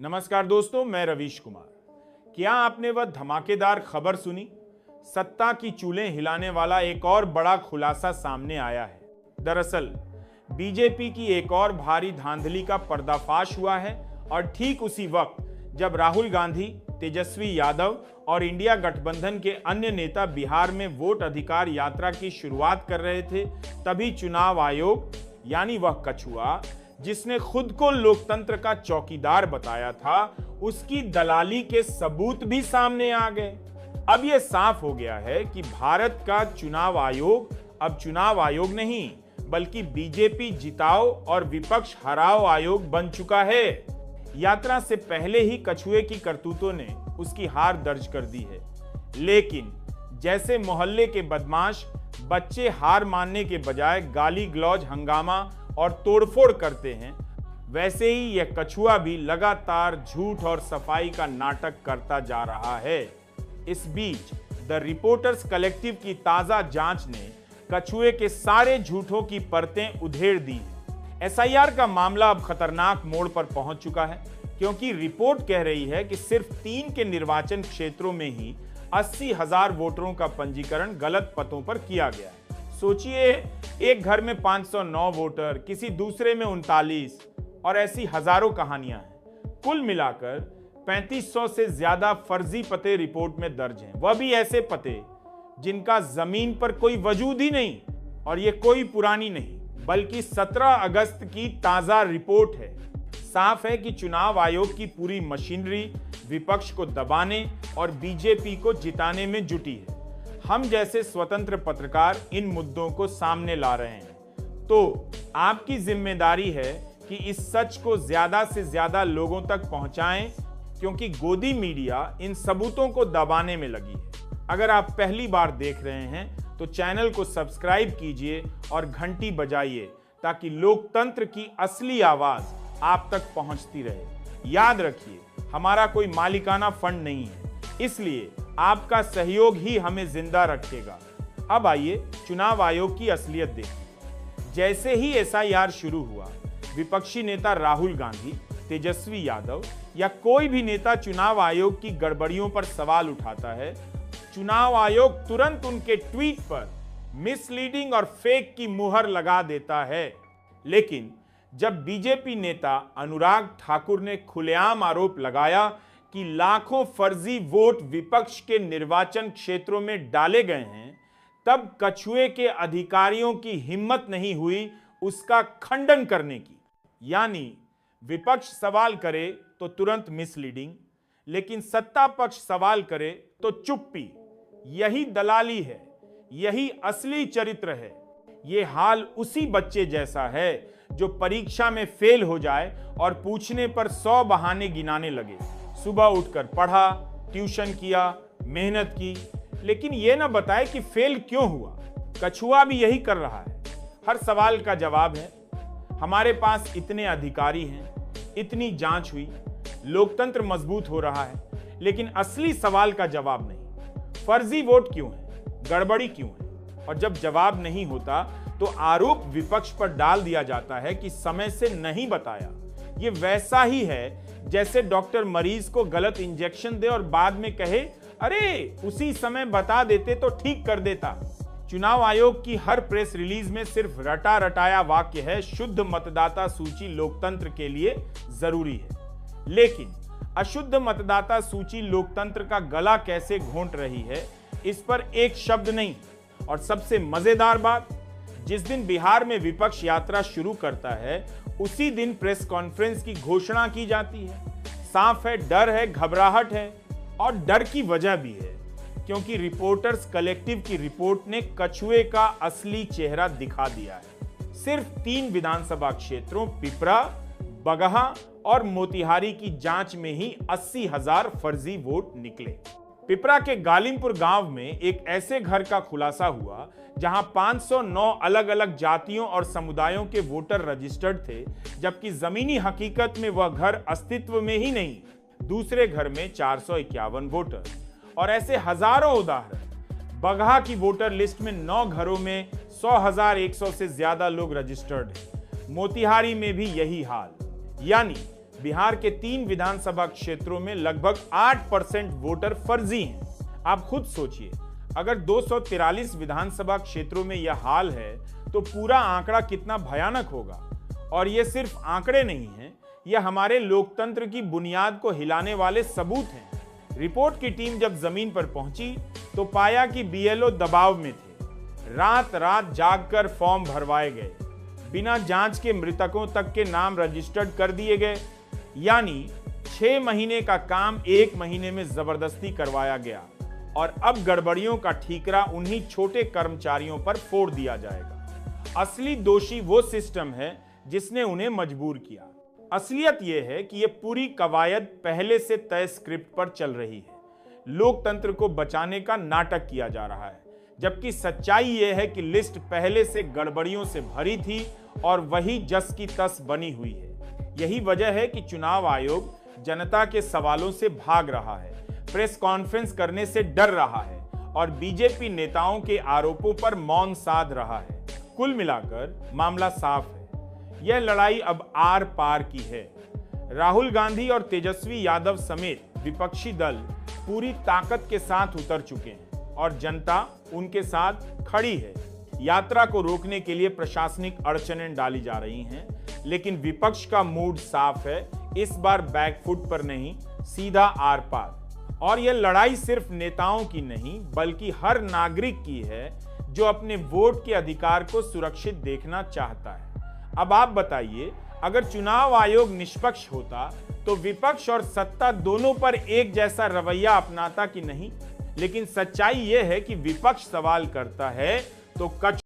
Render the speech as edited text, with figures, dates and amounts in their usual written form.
नमस्कार दोस्तों, मैं रवीश कुमार। क्या आपने वह धमाकेदार खबर सुनी? सत्ता की चूल्हें हिलाने वाला एक और बड़ा खुलासा सामने आया है। दरअसल बीजेपी की एक और भारी धांधली का पर्दाफाश हुआ है और ठीक उसी वक्त जब राहुल गांधी, तेजस्वी यादव और इंडिया गठबंधन के अन्य नेता बिहार में वोट अधिकार यात्रा की शुरुआत कर रहे थे, तभी चुनाव आयोग यानी वह कछुआ जिसने खुद को लोकतंत्र का चौकीदार बताया था, उसकी दलाली के सबूत भी सामने आ गए। अब यह साफ हो गया है कि भारत का चुनाव आयोग अब चुनाव आयोग नहीं बल्कि बीजेपी जिताओ और विपक्ष हराओ आयोग बन चुका है। यात्रा से पहले ही कछुए की करतूतों ने उसकी हार दर्ज कर दी है, लेकिन जैसे मोहल्ले के बदमाश बच्चे हार मानने के बजाय गाली गलौज, हंगामा और तोड़फोड़ करते हैं, वैसे ही यह कछुआ भी लगातार झूठ और सफाई का नाटक करता जा रहा है। इस बीच द रिपोर्टर्स कलेक्टिव की ताजा जांच ने कछुए के सारे झूठों की परतें उधेड़ दी हैं। एसआईआर का मामला अब खतरनाक मोड़ पर पहुंच चुका है, क्योंकि रिपोर्ट कह रही है कि सिर्फ 3 के निर्वाचन क्षेत्रों में ही 80,000 वोटरों का पंजीकरण गलत पतों पर किया गया है। सोचिए, एक घर में 509 वोटर, किसी दूसरे में 39 और ऐसी हजारों कहानियां हैं। कुल मिलाकर 3500 से ज्यादा फर्जी पते रिपोर्ट में दर्ज हैं, वह भी ऐसे पते जिनका जमीन पर कोई वजूद ही नहीं। और ये कोई पुरानी नहीं बल्कि 17 अगस्त की ताजा रिपोर्ट है। साफ है कि चुनाव आयोग की पूरी मशीनरी विपक्ष को दबाने और बीजेपी को जिताने में जुटी है। हम जैसे स्वतंत्र पत्रकार इन मुद्दों को सामने ला रहे हैं, तो आपकी जिम्मेदारी है कि इस सच को ज्यादा से ज्यादा लोगों तक पहुंचाएं, क्योंकि गोदी मीडिया इन सबूतों को दबाने में लगी है। अगर आप पहली बार देख रहे हैं तो चैनल को सब्सक्राइब कीजिए और घंटी बजाइए, ताकि लोकतंत्र की असली आवाज आप तक पहुंचती रहे। याद रखिए, हमारा कोई मालिकाना फंड नहीं है, इसलिए आपका सहयोग ही हमें जिंदा रखेगा। अब आइए चुनाव आयोग की असलियत देखें। जैसे ही एसआईआर शुरू हुआ, विपक्षी नेता राहुल गांधी, तेजस्वी यादव या कोई भी नेता चुनाव आयोग की गड़बड़ियों पर सवाल उठाता है, चुनाव आयोग तुरंत उनके ट्वीट पर मिसलीडिंग और फेक की मुहर लगा देता है। लेकिन जब बीजेपी नेता अनुराग ठाकुर ने खुलेआम आरोप लगाया कि लाखों फर्जी वोट विपक्ष के निर्वाचन क्षेत्रों में डाले गए हैं, तब कछुए के अधिकारियों की हिम्मत नहीं हुई उसका खंडन करने की। यानी विपक्ष सवाल करे तो तुरंत मिसलीडिंग, लेकिन सत्ता पक्ष सवाल करे तो चुप्पी। यही दलाली है, यही असली चरित्र है। ये हाल उसी बच्चे जैसा है जो परीक्षा में फेल हो जाए और पूछने पर 100 बहाने गिनाने लगे। सुबह उठकर पढ़ा, ट्यूशन किया, मेहनत की, लेकिन यह ना बताए कि फेल क्यों हुआ। कछुआ भी यही कर रहा है। हर सवाल का जवाब है, हमारे पास इतने अधिकारी हैं, इतनी जांच हुई, लोकतंत्र मजबूत हो रहा है, लेकिन असली सवाल का जवाब नहीं। फर्जी वोट क्यों है, गड़बड़ी क्यों है? और जब जवाब नहीं होता तो आरोप विपक्ष पर डाल दिया जाता है कि समय से नहीं बताया। ये वैसा ही है जैसे डॉक्टर मरीज को गलत इंजेक्शन दे और बाद में कहे, अरे उसी समय बता देते तो ठीक कर देता। चुनाव आयोग की हर प्रेस रिलीज में सिर्फ रटा रटाया वाक्य है, शुद्ध मतदाता सूची लोकतंत्र के लिए जरूरी है। लेकिन अशुद्ध मतदाता सूची लोकतंत्र का गला कैसे घोंट रही है, इस पर एक शब्द नहीं। और सबसे मजेदार बात, जिस दिन बिहार में विपक्ष यात्रा शुरू करता है, उसी दिन प्रेस कॉन्फ्रेंस की घोषणा की जाती है। साफ है, डर है, घबराहट है, और डर की वजह भी है, क्योंकि रिपोर्टर्स कलेक्टिव की रिपोर्ट ने कछुए का असली चेहरा दिखा दिया है। सिर्फ 3 विधानसभा क्षेत्रों पिपरा, बगहा और मोतिहारी की जांच में ही 80,000 फर्जी वोट निकले। पिपरा के गालिमपुर गांव में एक ऐसे घर का खुलासा हुआ जहां 509 अलग अलग जातियों और समुदायों के वोटर रजिस्टर्ड थे, जबकि जमीनी हकीकत में वह घर अस्तित्व में ही नहीं। दूसरे घर में 451 वोटर, और ऐसे हजारों उदाहरण। बगहा की वोटर लिस्ट में 9 घरों में 100,100 से ज्यादा लोग रजिस्टर्ड हैं। मोतिहारी में भी यही हाल। यानी बिहार के 3 विधानसभा क्षेत्रों में लगभग 8% वोटर फर्जी हैं। आप खुद सोचिए, अगर 243 विधानसभा क्षेत्रों में यह हाल है तो पूरा आंकड़ा कितना भयानक होगा। और ये सिर्फ आंकड़े नहीं हैं, यह हमारे लोकतंत्र की बुनियाद को हिलाने वाले सबूत हैं। रिपोर्ट की टीम जब जमीन पर पहुंची तो पाया कि बीएलओ दबाव में थे। रात रात जागकर फॉर्म भरवाए गए, बिना जांच के मृतकों तक के नाम रजिस्टर्ड कर दिए गए, यानी 6 महीने का काम 1 महीने में जबरदस्ती करवाया गया। और अब गड़बड़ियों का ठीकरा उन्हीं छोटे कर्मचारियों पर फोड़ दिया जाएगा। असली दोषी वो सिस्टम है जिसने उन्हें मजबूर किया। असलियत यह है कि यह पूरी कवायद पहले से तय स्क्रिप्ट पर चल रही है। लोकतंत्र को बचाने का नाटक किया जा रहा है, जबकि सच्चाई यह है कि लिस्ट पहले से गड़बड़ियों से भरी थी और वही जस की तस बनी हुई है। यही वजह है कि चुनाव आयोग जनता के सवालों से भाग रहा है, प्रेस कॉन्फ्रेंस करने से डर रहा है और बीजेपी नेताओं के आरोपों पर मौन साध रहा है। कुल मिलाकर मामला साफ है, यह लड़ाई अब आर पार की है। राहुल गांधी और तेजस्वी यादव समेत विपक्षी दल पूरी ताकत के साथ उतर चुके हैं और जनता उनके साथ खड़ी है। यात्रा को रोकने के लिए प्रशासनिक अड़चनें डाली जा रही हैं, लेकिन विपक्ष का मूड साफ है, इस बार बैकफुट पर नहीं, सीधा आर पार। और यह लड़ाई सिर्फ नेताओं की नहीं बल्कि हर नागरिक की है जो अपने वोट के अधिकार को सुरक्षित देखना चाहता है। अब आप बताइए, अगर चुनाव आयोग निष्पक्ष होता तो विपक्ष और सत्ता दोनों पर एक जैसा रवैया अपनाता कि नहीं? लेकिन सच्चाई यह है कि विपक्ष सवाल करता है तो कच